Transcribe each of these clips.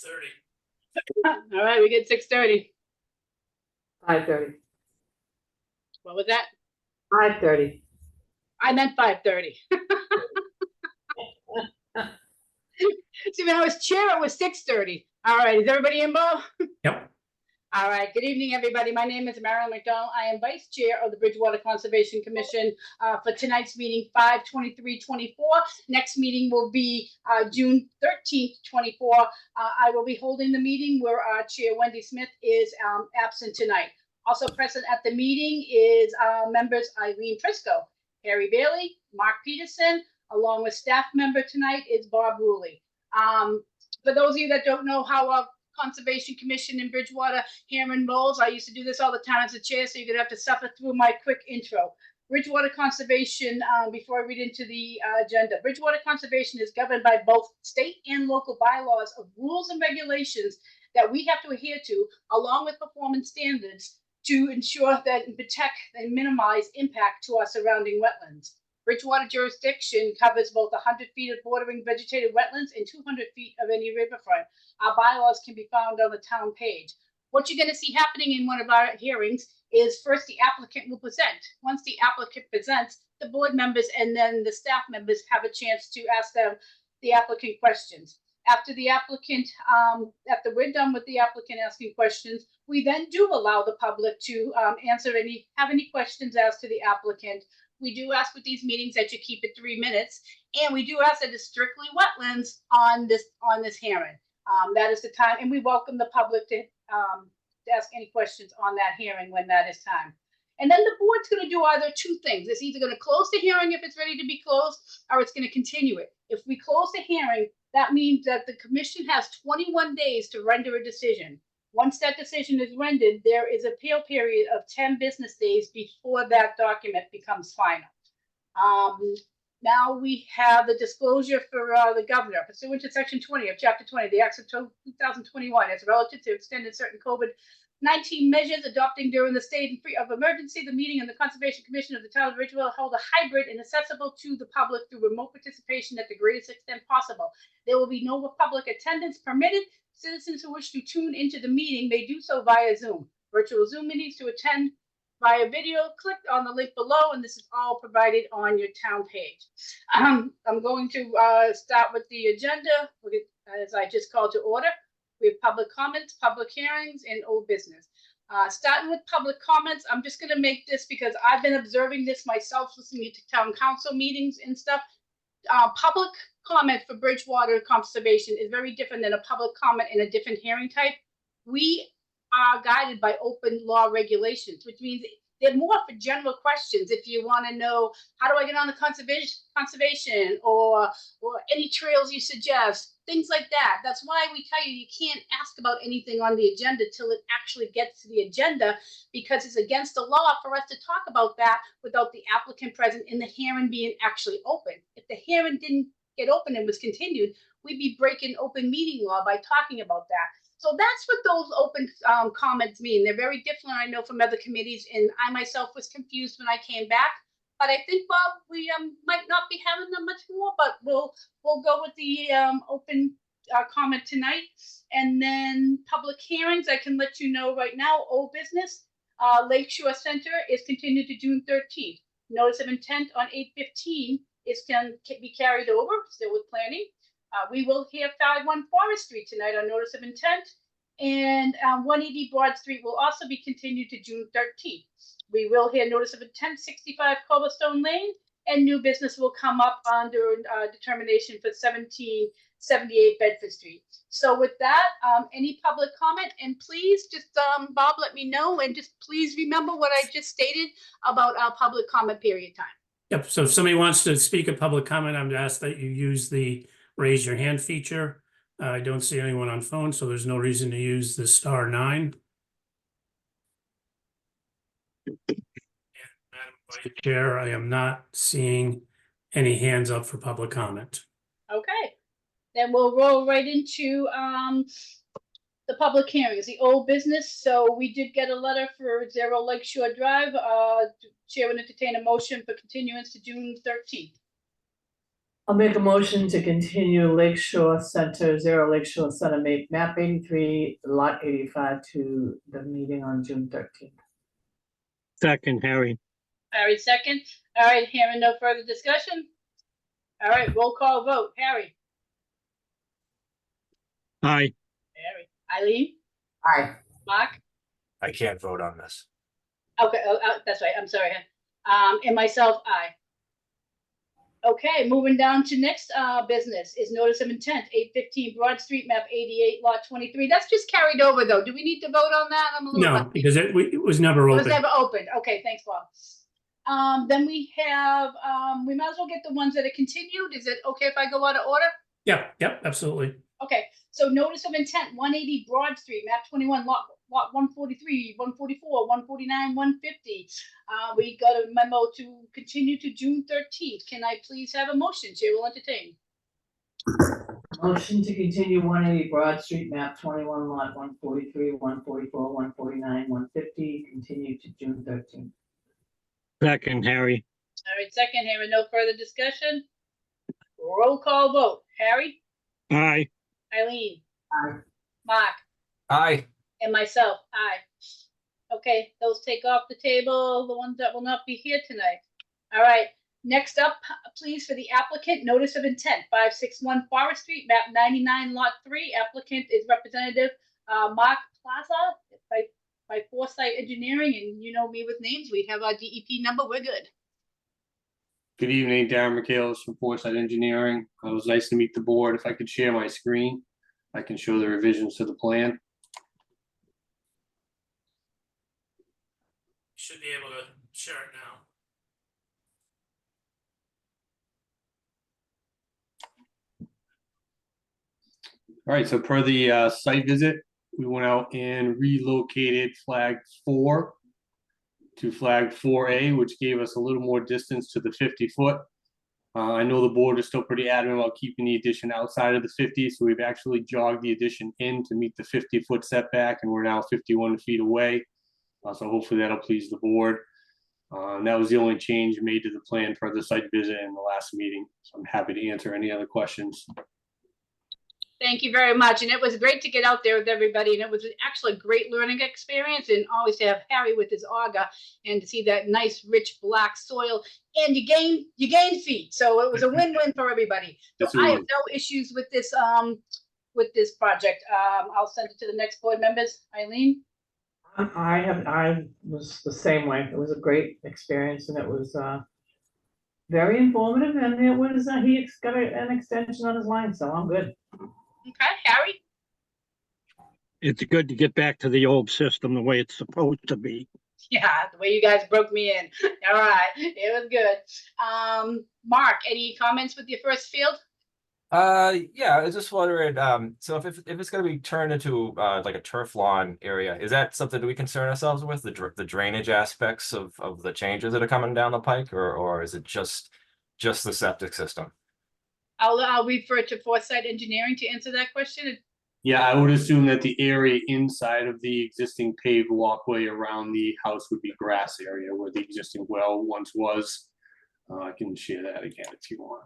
5:30. All right, we get 6:30. 5:30. What was that? 5:30. I meant 5:30. See, when I was chair, it was 6:30. All right, is everybody in, Bo? Yep. All right, good evening, everybody. My name is Marilyn McDonald. I am Vice Chair of the Bridgewater Conservation Commission for tonight's meeting, 5/23/24. Next meeting will be June 13th, 24. I will be holding the meeting where our Chair, Wendy Smith, is absent tonight. Also present at the meeting is members Eileen Frisco, Harry Bailey, Mark Peterson, along with staff member tonight is Bob Ruley. For those of you that don't know how a Conservation Commission in Bridgewater hearing rolls, I used to do this all the time as a chair, so you're gonna have to suffer through my quick intro. Bridgewater Conservation, before I read into the agenda, Bridgewater Conservation is governed by both state and local bylaws of rules and regulations that we have to adhere to, along with performance standards to ensure that and protect and minimize impact to our surrounding wetlands. Bridgewater jurisdiction covers both 100 feet of bordering vegetated wetlands and 200 feet of any riverfront. Our bylaws can be found on the town page. What you're going to see happening in one of our hearings is first the applicant will present. Once the applicant presents, the board members and then the staff members have a chance to ask them the applicant questions. After the applicant, after we're done with the applicant asking questions, we then do allow the public to have any questions as to the applicant. We do ask with these meetings that you keep it 3 minutes, and we do ask that it's strictly wetlands on this hearing. That is the time, and we welcome the public to ask any questions on that hearing when that is time. And then the board's going to do either two things. It's either going to close the hearing if it's ready to be closed, or it's going to continue it. If we close the hearing, that means that the commission has 21 days to render a decision. Once that decision is rendered, there is an appeal period of 10 business days before that document becomes final. Now we have the disclosure for the governor. Pursuant to Section 20 of Chapter 20 of the Acts of 2021, as relative to extended certain COVID-19 measures adopting during the state of emergency, the meeting of the Conservation Commission of the Town of Bridgewater held a hybrid and accessible to the public through remote participation at the greatest extent possible. There will be no public attendance permitted. Citizens who wish to tune into the meeting may do so via Zoom. Virtual Zoom meetings to attend via video, click on the link below, and this is all provided on your town page. I'm going to start with the agenda, as I just called to order. We have public comments, public hearings, and old business. Starting with public comments, I'm just going to make this because I've been observing this myself, listening to town council meetings and stuff. Public comment for Bridgewater Conservation is very different than a public comment in a different hearing type. We are guided by open law regulations, which means they're more for general questions. If you want to know, how do I get on the conservation or any trails you suggest, things like that. That's why we tell you can't ask about anything on the agenda till it actually gets to the agenda, because it's against the law for us to talk about that without the applicant present and the hearing being actually open. If the hearing didn't get open and was continued, we'd be breaking open meeting law by talking about that. So that's what those open comments mean. They're very different, I know, from other committees, and I myself was confused when I came back. But I think, Bob, we might not be having them much more, but we'll go with the open comment tonight. And then public hearings, I can let you know right now, old business, Lakeshore Center is continued to June 13th. Notice of intent on 8/15 is can be carried over, still with planning. We will hear 51 Forest Street tonight on notice of intent, and 180 Broad Street will also be continued to June 13th. We will hear notice of intent 65 Cobblestone Lane, and new business will come up under determination for 1778 Bedford Street. So with that, any public comment, and please just, Bob, let me know, and just please remember what I just stated about our public comment period time. Yep. So if somebody wants to speak a public comment, I'm going to ask that you use the raise your hand feature. I don't see anyone on phone, so there's no reason to use the *9. And Madam Vice Chair, I am not seeing any hands up for public comment. Okay, then we'll roll right into the public hearings, the old business. So we did get a letter for 0 Lakeshore Drive. Chair would entertain a motion for continuance to June 13th. I'll make a motion to continue Lakeshore Center, Lakeshore Center, map 83, lot 85 to the meeting on June 13th. Second, Harry. Harry second. All right, hearing no further discussion. All right, roll call vote. Harry. Aye. Harry. Eileen. Aye. Mark. I can't vote on this. Okay, that's right. I'm sorry. And myself, aye. Okay, moving down to next business is notice of intent, 815 Broad Street, map 88, lot 23. That's just carried over though. Do we need to vote on that? I'm a little No, rusty. because it was never It was open. never opened. Okay, thanks, Bob. Then we have, we might as well get the ones that are continued. Is it okay if I go out of order? Yep, absolutely. Okay, so notice of intent, 180 Broad Street, map 21, lot 143, 144, 149, 150. We got a memo to continue to June 13th. Can I please have a motion? Chair will entertain. Motion to continue 180 Broad Street, map 21, lot 143, 144, 149, 150, continue to June 13th. Second, Harry. All right, second, hearing no further discussion. Roll call vote. Harry, Aye. Eileen, Aye. Mark, Aye. and myself, aye. Okay, those take off the table, the ones that will not be here tonight. All right, next up, please, for the applicant, notice of intent, 561 Forest Street, map 99, lot 3. Applicant is Representative Mark Plaza by Foresight Engineering, and you know me with names, we have our DEP number, we're good. Good evening, Darren Michaelis from Foresight Engineering. It was nice to meet the board. If I could share my screen, I can show the revisions to the plan. Should be able to share it now. All right, so per the site visit, we went out and relocated flag 4 to flag 4A, which gave us a little more distance to the 50-foot. I know the board is still pretty adamant about keeping the addition outside of the 50, so we've actually jogged the addition in to meet the 50-foot setback, and we're now 51 feet away. So hopefully that'll please the board. And that was the only change made to the plan for the site visit in the last meeting. So I'm happy to answer any other questions. Thank you very much. And it was great to get out there with everybody. And it was actually a great learning experience, and always to have Harry with his auger and to see that nice, rich black soil. And you gain feet. So it was a win-win for everybody. So I have no issues with this project. I'll send it to the next board members. Eileen? I was the same way. It was a great experience, and it was very informative, and it was he got an extension on his line, so I'm good. Okay, Harry? It's good to get back to the old system the way it's supposed to be. Yeah, the way you guys broke me in. All right, it was good. Mark, any comments with your first field? Yeah, I was just wondering, so if it's gonna be turned into like a turf lawn area, is that something that we concern ourselves with, the drainage aspects of the changes that are coming down the pike, or is it just the septic system? I'll refer to Foresight Engineering to answer that question. Yeah, I would assume that the area inside of the existing paved walkway around the house would be grass area where the existing well once was. I can share that again if you want.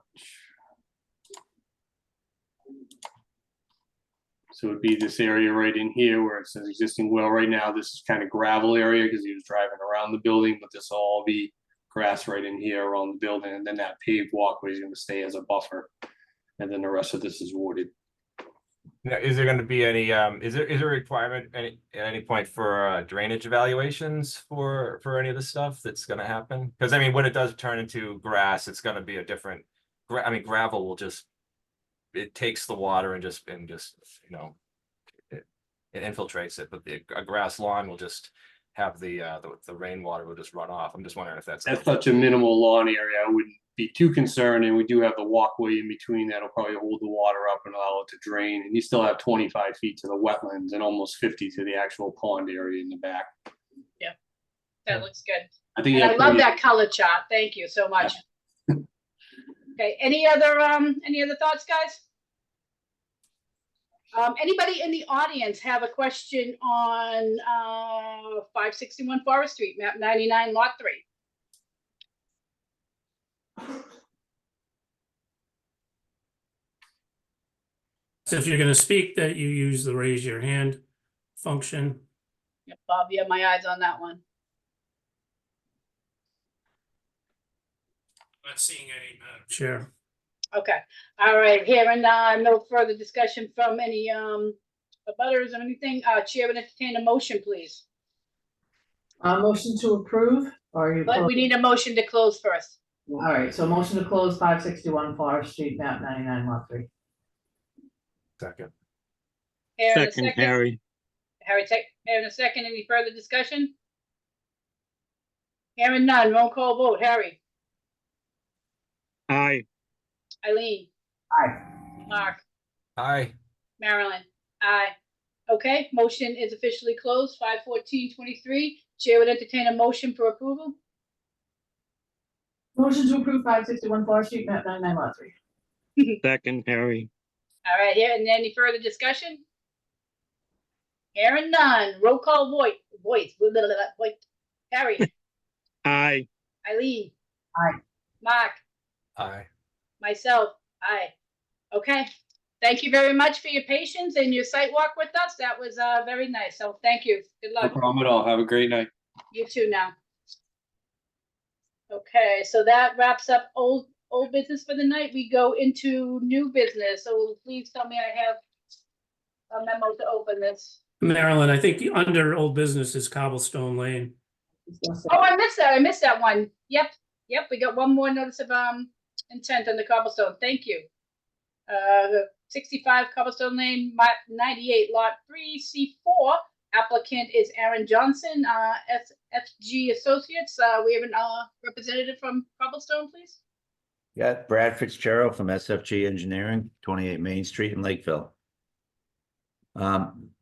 So it'd be this area right in here where it says existing well. Right now, this is kind of gravel area because he was driving around the building, but this will all be grass right in here around the building. And then that paved walkway is going to stay as a buffer. And then the rest of this is wooded. Now, is there going to be any, is there a requirement at any point for drainage evaluations for any of the stuff that's going to happen? Because I mean, when it does turn into grass, it's going to be a different, I mean, gravel will just, it takes the water and just you know, it infiltrates it, but a grass lawn will just have the rainwater will just run off. I'm just wondering if that's Such a minimal lawn area. I wouldn't be too concerned. And we do have the walkway in between that'll probably hold the water up and allow it to drain. And you still have 25 feet to the wetlands and almost 50 to the actual pond area in the back. Yeah, that looks good. I think And I love that color chart. Thank you so much. Okay, any other thoughts, guys? Anybody in the audience have a question on 561 Forest Street, map 99, lot 3? So if you're gonna speak, that you use the raise your hand function. Yep, Bob, you have my eyes on that one. Not seeing any, Madam Chair. Okay, all right, hearing no further discussion from any abutters or anything, Chair would entertain a motion, please. Motion to approve, or you? But we need a motion to close first. All right, so motion to close 561 Forest Street, map 99, lot 3. Second. Aaron, a Second, Harry. Harry, Aaron, a second, any further discussion? Hearing none, roll call vote, Harry, Aye. Eileen, Aye. Mark, Aye. Marilyn, aye. Okay, motion is officially closed, 5/14/23. Chair would entertain a motion for approval. Motion to approve 561 Forest Street, map 99, lot 3. Second, Harry. All right, here, and any further discussion? Hearing none, roll call voice, Harry, Aye. Eileen. Aye. Mark, Aye. myself, aye. Okay, thank you very much for your patience and your site walk with us. That was very nice, so thank you. Good No luck. problem at all. Have a great night. You too now. Okay, so that wraps up old business for the night. We go into new business, so please tell me I have a memo to open this. Marilyn, I think under old business is Cobblestone Lane. Oh, I missed that one. Yep, we got one more notice of intent on the Cobblestone. Thank you. The 65 Cobblestone Lane, map 98, lot 3C4. Applicant is Aaron Johnson, SFG Associates. We have a representative from Cobblestone, please. Yeah, Brad Fitzgerald from SFG Engineering, 28 Main Street in Lakeville.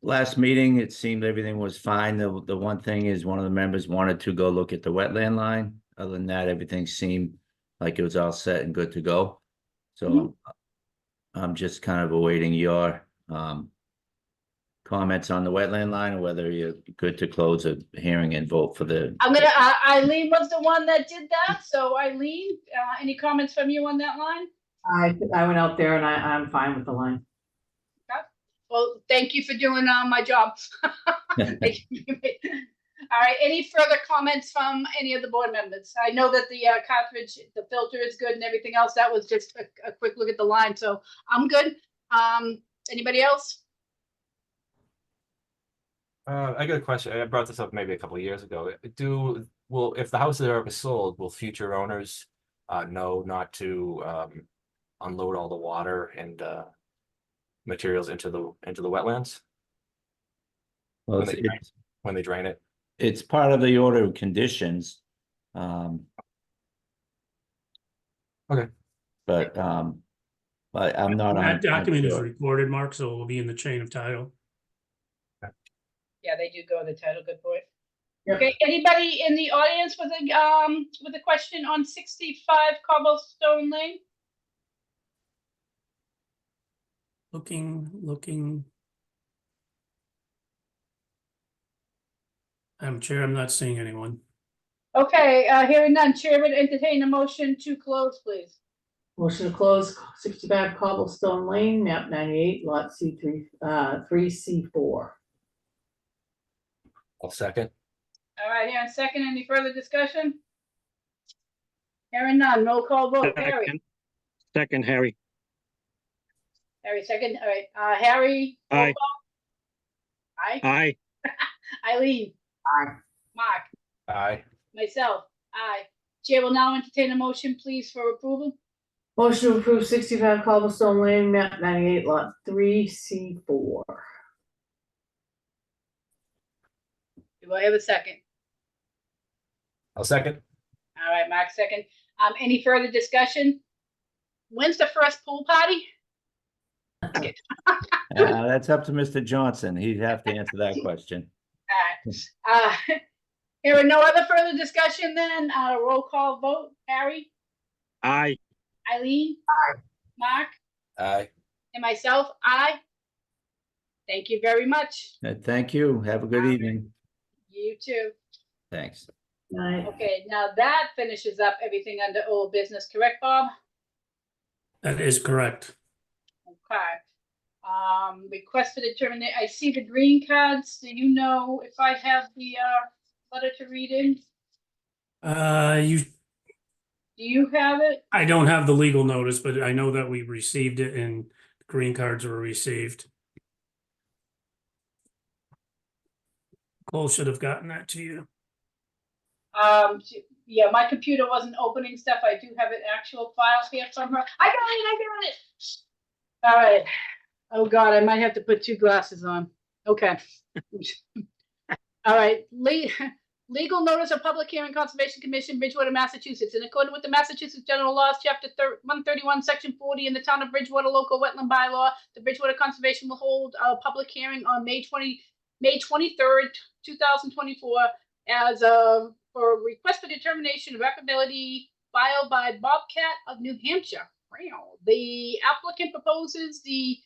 Last meeting, it seemed everything was fine. The one thing is one of the members wanted to go look at the wetland line. Other than that, everything seemed like it was all set and good to go. So I'm just kind of awaiting your comments on the wetland line, or whether you're good to close a hearing and vote for the. I'm gonna, Eileen was the one that did that. So Eileen, any comments from you on that line? I went out there and I'm fine with the line. Well, thank you for doing my job. All right, any further comments from any of the board members? I know that the cartridge, the filter is good and everything else. That was just a quick look at the line, so I'm good. Anybody else? I got a question. I brought this up maybe a couple of years ago. If the house is ever sold, will future owners know not to unload all the water and materials into the wetlands Well, when they drain it? it's part of the order of conditions. Okay. But I'm not. That 100% document is sure. recorded, Mark, so it will be in the chain of title. Yeah, they do go in the title. Good point. Yep. Okay, anybody in the audience with a question on 65 Cobblestone Lane? Looking. Chair, I'm not seeing anyone. Okay, hearing none, Chair would entertain a motion to close, please. Motion to close 65 Cobblestone Lane, map 98, lot C3, 3C4. I'll second. All right, here in second, any further discussion? Hearing none, roll call vote, Harry. Second, Harry. Harry, second, all right, Harry. roll Aye. call. Aye. Aye. Eileen. Aye. Mark, Aye. myself, aye. Chair will now entertain a motion, please, for approval. Motion to approve 65 Cobblestone Lane, map 98, lot 3C4. Do I have a second? I'll second. All right, Mark, second. Any further discussion? When's the first pool party? That's up to Mr. Johnson. He'd have to answer that question. Here are no other further discussion then, roll call vote, Harry, Aye. Eileen. Aye. Mark, Aye. and myself, aye. Thank you very much. Thank you. Have a good evening. You too. Thanks. Aye. Okay, now that finishes up everything under old business, correct, Bob? That is correct. Okay. Request for determination, I see the green cards. Do you know if I have the, letter to read in? You, Do you have it? I don't have the legal notice, but I know that we received it and green cards were received. Cole should have gotten that to you. Yeah, my computer wasn't opening stuff. I do have an actual file here from her. I got it. All right. Oh God, I might have to put 2 glasses on. Okay. All right. Legal notice of public hearing, Conservation Commission, Bridgewater, Massachusetts. In accordance with the Massachusetts General Laws, Chapter 131, Section 40, in the Town of Bridgewater Local Wetland Bylaw, the Bridgewater Conservation will hold a public hearing on May 23rd, 2024, as for a request for determination of replicability filed by Bobcat of New Hampshire. Wow. The applicant proposes the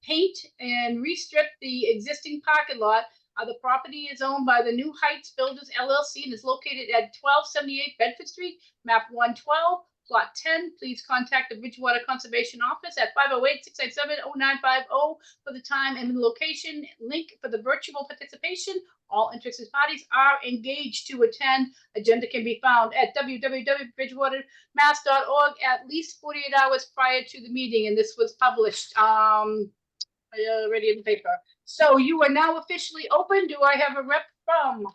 paint and restrip the existing parking lot. The property is owned by the New Heights Builders LLC and is located at 1278 Bedford Street, map 112, plot 10. Please contact the Bridgewater Conservation Office at 508-697-0950 for the time and the location. Link for the virtual participation. All interested parties are engaged to attend. Agenda can be found at www.bridgewatermass.org at least 48 hours prior to the meeting, and this was published already in the paper. So you are now officially open. Do I have a rep from?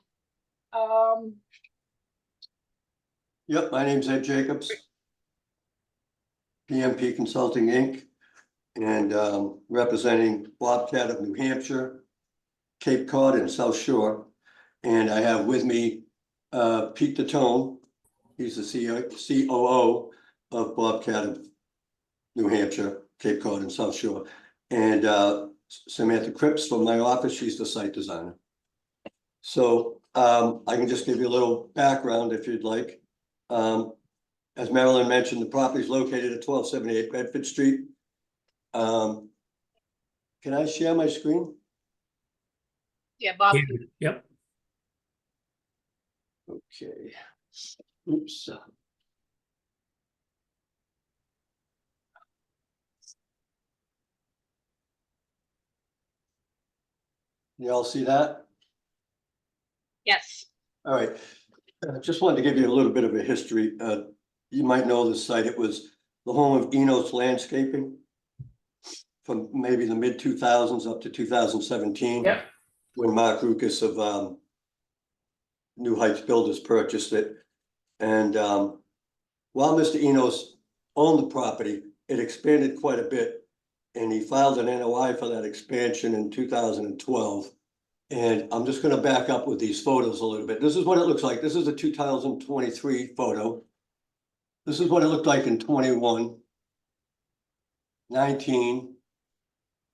Yep, my name's Ed Jacobs. PMP Consulting, Inc. And representing Bobcat of New Hampshire, Cape Cod and South Shore. And I have with me Pete Datone. He's the COO of Bobcat of New Hampshire, Cape Cod and South Shore. And Samantha Cripps from my office, she's the site designer. So I can just give you a little background if you'd like. As Marilyn mentioned, the property is located at 1278 Bedford Street. Can I share my screen? Yeah, Bob. Yep. Okay. Oops. You all see that? Yes. All right. Just wanted to give you a little bit of a history. You might know this site. It was the home of Enos Landscaping from maybe the mid 2000s up to 2017. Yep. When Mark Rukas of New Heights Builders purchased it. And while Mr. Enos owned the property, it expanded quite a bit. And he filed an NOI for that expansion in 2012. And I'm just gonna back up with these photos a little bit. This is what it looks like. This is a 2023 photo. This is what it looked like in 21, 19,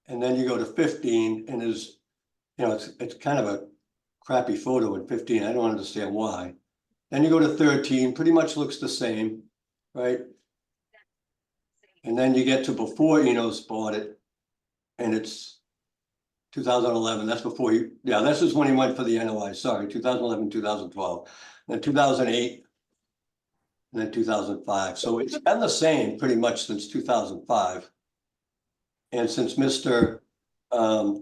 and then you go to 15, and there's, you know, it's kind of a crappy photo in 15. I don't understand why. Then you go to 13, pretty much looks the same, right? And then you get to before Enos bought it, and it's 2011. That's before you, yeah, this is when he went for the NOI. Sorry, 2011, 2012, then 2008, and then 2005. So it's been the same pretty much since 2005. And since Mr. Rukas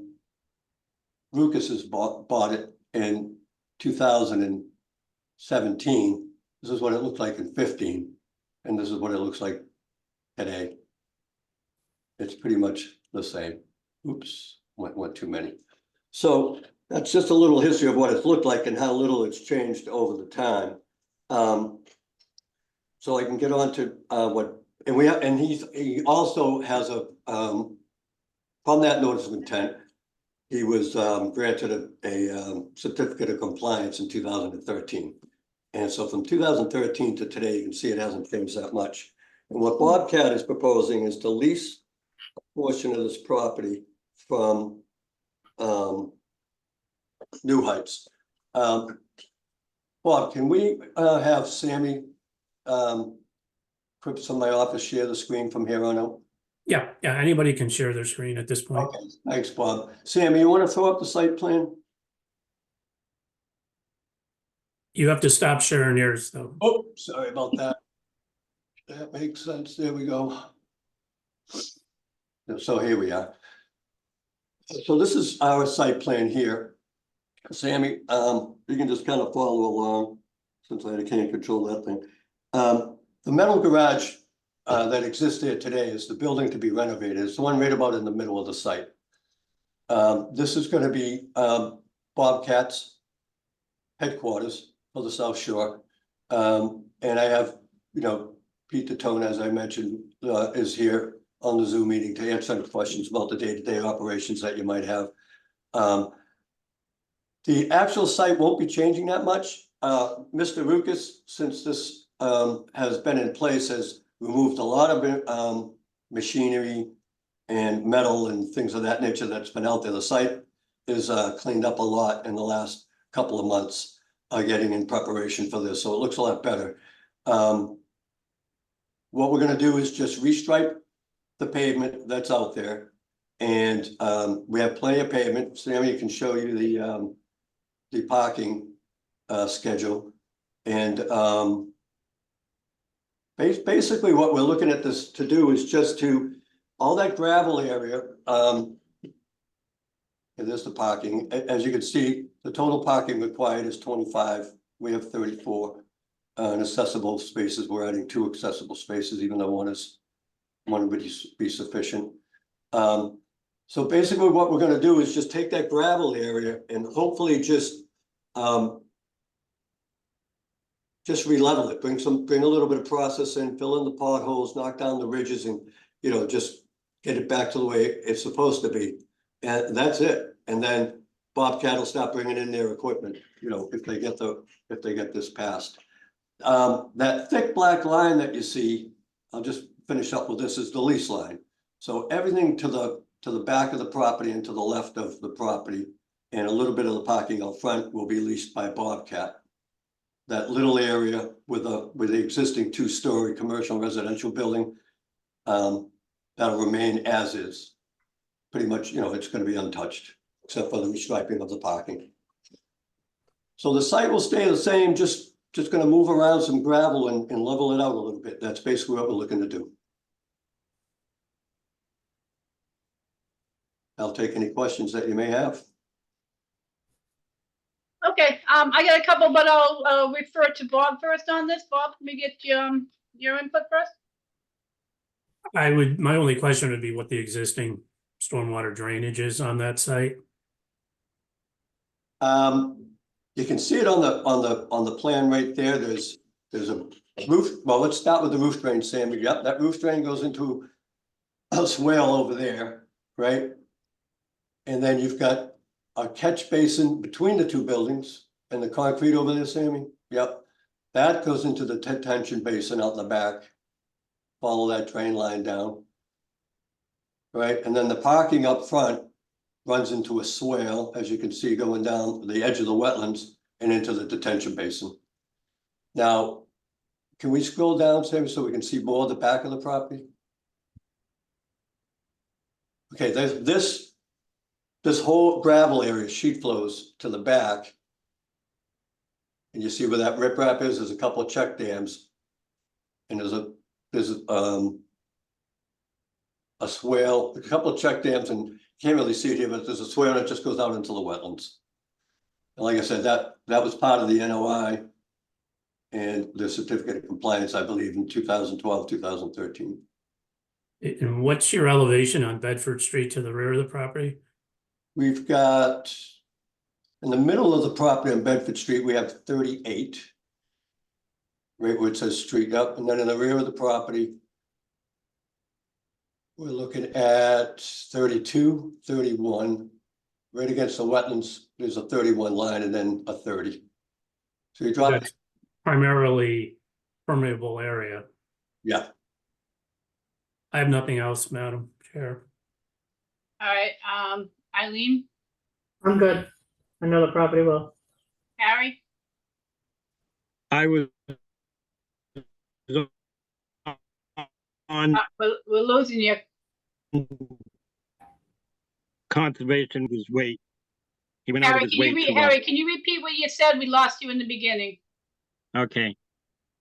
has bought it in 2017, this is what it looked like in 15, and this is what it looks like today. It's pretty much the same. Oops, went too many. So that's just a little history of what it's looked like and how little it's changed over the time. So I can get on to what, and we have, and he also has a from that notice of intent, he was granted a certificate of compliance in 2013. And so from 2013 to today, you can see it hasn't changed that much. And what Bobcat is proposing is to lease a portion of this property from New Heights. Bob, can we have Sammy Cripps from my office share the screen from here on out? Yeah, anybody can share their screen at this point. Okay, thanks, Bob. Sammy, you want to throw up the site plan? You have to stop sharing yours though. Oh, sorry about that. That makes sense. There we go. So here we are. So this is our site plan here. Sammy, you can just kind of follow along since I can't control that thing. The metal garage that exists there today is the building to be renovated. It's the one right about in the middle of the site. This is gonna be Bobcat's headquarters for the South Shore. And I have, you know, Pete Tone, as I mentioned, is here on the Zoom meeting to answer any questions about the day-to-day operations that you might have. The actual site won't be changing that much. Mr. Ruckus, since this has been in place, has removed a lot of machinery and metal and things of that nature that's been out there. The site is cleaned up a lot in the last couple of months, getting in preparation for this, so it looks a lot better. What we're gonna do is just restripe the pavement that's out there. And we have plenty of pavement. Sammy can show you the parking schedule. And basically what we're looking at this to do is just to, all that gravel area, and there's the parking. As you can see, the total parking required is 25. We have 34. And accessible spaces, we're adding 2 accessible spaces, even though one would be sufficient. So basically what we're gonna do is just take that gravel area and hopefully just re-level it, bring a little bit of process in, fill in the potholes, knock down the ridges, and, you know, just get it back to the way it's supposed to be. And that's it. And then Bobcat will start bringing in their equipment, you know, if they get this passed. That thick black line that you see, I'll just finish up with this, is the lease line. So everything to the back of the property and to the left of the property, and a little bit of the parking out front will be leased by Bobcat. That little area with the existing 2-story commercial residential building, that'll remain as is. Pretty much, you know, it's gonna be untouched, except for the restriping of the parking. So the site will stay the same, just gonna move around some gravel and level it out a little bit. That's basically what we're looking to do. I'll take any questions that you may have. Okay, I got a couple, but I'll refer to Bob first on this. Bob, let me get your input first. My only question would be what the existing stormwater drainage is on that site. You can see it on the plan right there. There's a roof. Well, let's start with the roof drain, Sammy. Yep, that roof drain goes into a swale over there, right? And then you've got a catch basin between the 2 buildings and the concrete over there, Sammy. Yep, that goes into the detention basin out in the back. Follow that drain line down. Right, and then the parking up front runs into a swale, as you can see, going down the edge of the wetlands and into the detention basin. Now, can we scroll down, Sammy, so we can see more of the back of the property? Okay, there's this whole gravel area, sheet flows to the back. And you see where that riprap is, there's a couple of check dams. And there's a swale, a couple of check dams, and you can't really see it here, but there's a swale that just goes out into the wetlands. And like I said, that was part of the NOI and the certificate of compliance, I believe, in 2012, 2013. And what's your elevation on Bedford Street to the rear of the property? We've got, in the middle of the property on Bedford Street, we have 38. Right where it says street up, and then in the rear of the property, we're looking at 32, 31. Right against the wetlands, there's a 31 line and then a 30. So you drop, That's primarily permeable area. yeah. I have nothing else, Madam Chair. All right, Eileen, I'm good. I know the property well. Harry, I was on we're losing you. conservation was weight. He went out of Harry, his can way you too Harry, can you repeat what you said? We lost you in the beginning. Okay.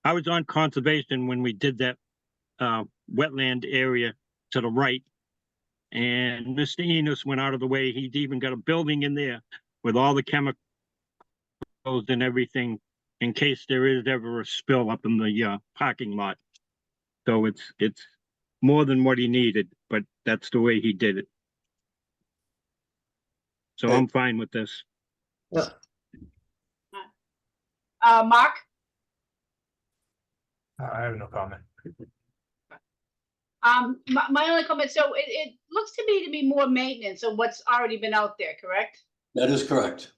I was on conservation when we did that wetland area to the right And Mr. Enos went out of the way. He'd even got a building in there with all the chemicals and everything in case there is ever a spill up in the parking lot. So it's more than what he needed, but that's the way he did it. So I'm fine with this. Yep. Mark? I have no comment. My only comment, so it looks to me to be more maintenance of what's already been out there, correct? That is correct.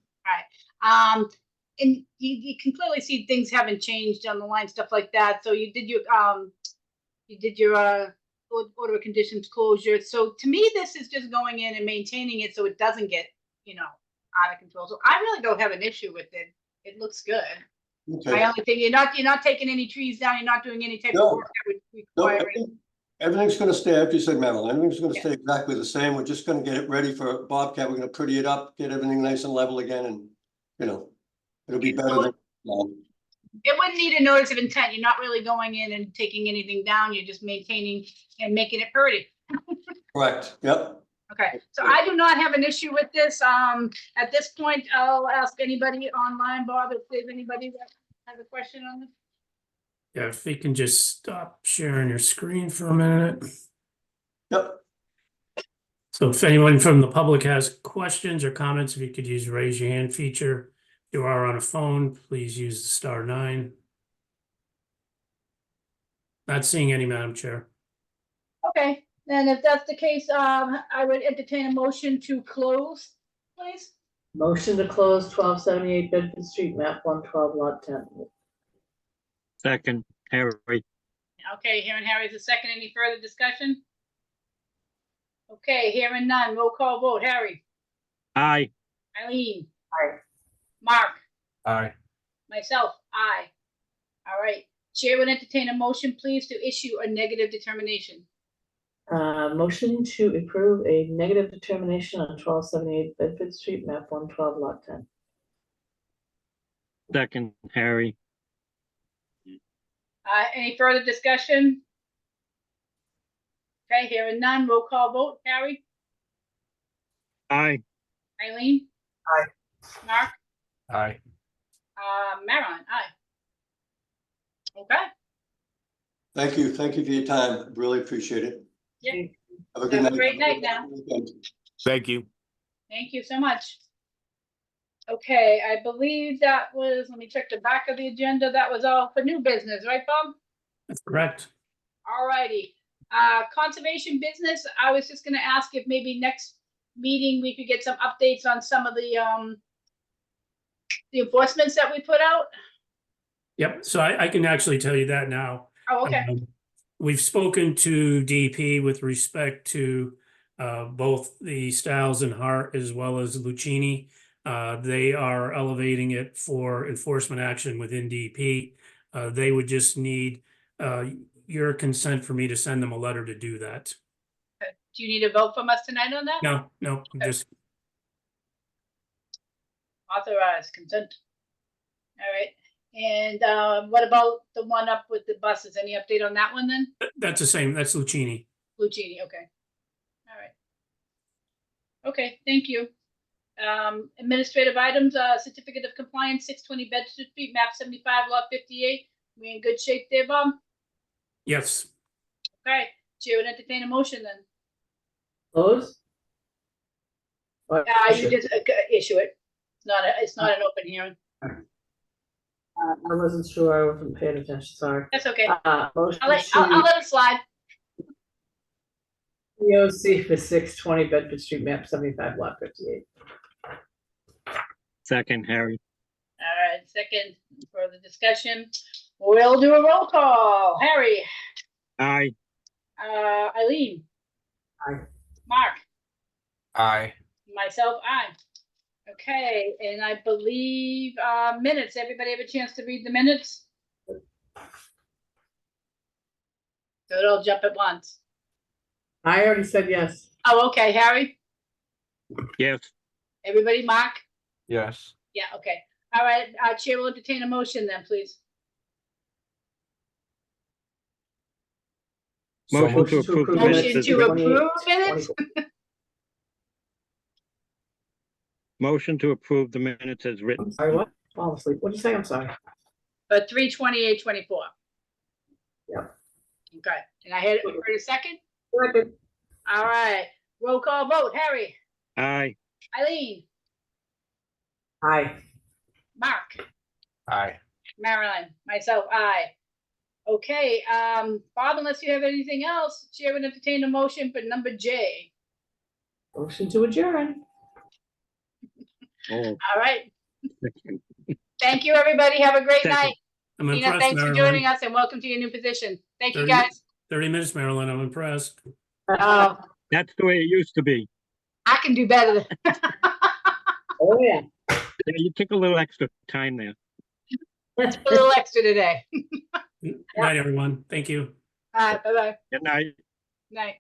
And you can clearly see things haven't changed on the line, stuff like that. So you did your order of conditions closure. So to me, this is just going in and maintaining it so it doesn't get, out of control. So I really don't have an issue with it. It looks good. Okay. My only thing, you're not taking any trees down, you're not doing any type No. of work that would No, require. everything's gonna stay, after you said Marilyn, everything's gonna Yeah. stay exactly the same. We're just gonna get it ready for Bobcat. We're gonna pretty it up, get everything nice and level again, and, it'll be better than. It wouldn't need a notice of intent. You're not really going in and taking anything down. You're just maintaining and making it pretty. Correct, yep. Okay, so I do not have an issue with this. At this point, I'll ask anybody online, Bob, if there's anybody that has a question on this. Yeah, if you can just stop sharing your screen for a minute. Yep. So if anyone from the public has questions or comments, if you could use the raise your hand feature. If you are on a phone, please use the *9. Not seeing any, Madam Chair. Okay, then if that's the case, I would entertain a motion to close, please. Motion to close 1278 Bedford Street, map 112, lot 10. Second, Harry. Okay, hearing Harry's a second. Any further discussion? Okay, hearing none. Roll call vote. Harry. Aye. Eileen. Aye. Mark. Aye. Myself, aye. All right. Chair would entertain a motion, please, to issue a negative determination. Motion to approve a negative determination on 1278 Bedford Street, map 112, lot 10. Second, Harry. Any further discussion? Okay, hearing none. Roll call vote. Harry. Aye. Eileen. Aye. Mark. Aye. Marilyn, aye. Okay. Thank you for your time, really appreciate it. Yeah. Have a good Have night. a great night now. Thank you. Thank you so much. Okay, I believe that was, let me check the back of the agenda. That was all for new business, right, Bob? That's correct. All righty. Conservation business, I was just gonna ask if maybe next meeting we could get some updates on some of the enforcements that we put out. Yep, so I can actually tell you that now. Oh, okay. We've spoken to DP with respect to both the Styles and Hart as well as Lucchini. They are elevating it for enforcement action within DP. They would just need your consent for me to send them a letter to do that. Do you need a vote from us tonight on that? No, Okay. just Authorized consent. All right. And what about the one up with the buses? Any update on that one then? that's the same. That's Lucchini. Lucchini, okay. All right. Okay, thank you. Administrative items, certificate of compliance, 620 Bedford Street, map 75, lot 58. We in good shape there, Bob? Yes. Okay, Chair would entertain a motion then. Close? You just issue it. It's not an open hearing. I wasn't sure, I wasn't paying attention, sorry. That's okay. Motion I'll let it slide. POC for 620 Bedford Street, map 75, lot 58. Second, Harry. All right, second, further discussion. We'll do a roll call. Harry. Aye. Eileen. Aye. Mark. Aye. Myself, aye. Okay, and I believe minutes. Everybody have a chance to read the minutes? So it'll jump at once. I already said yes. Oh, okay, Harry. Yes. Everybody, Mark. Yes. Yeah, okay. All right, Chair will entertain a motion then, please. So Motion to Motion to approve the approve minutes Motion as to written. approve minutes 24. Motion to approve the minutes as written. I'm sorry, what? Fall asleep. What'd you say? I'm sorry. for 3/28/24. Yep. Okay, and I had it for a second. Second. All right, roll call vote. Harry, Aye. Eileen, Aye. Mark, Aye. Marilyn, myself, I. Okay, Bob, unless you have anything else, Chair would entertain a motion for number J. Motion to adjourn. Oh, All right, thank you, everybody. Have a great Second. night. I'm Tina, impressed, thanks for joining Marilyn. us and welcome to your new position. Thank you, 30 guys. 30 minutes, Marilyn. I'm impressed. that's the way it used to be. I can do better. Oh, yeah. Yeah, you took a little extra time there. Let's put a little extra today. Night, everyone. Thank you. All right, bye-bye. Good night. Night.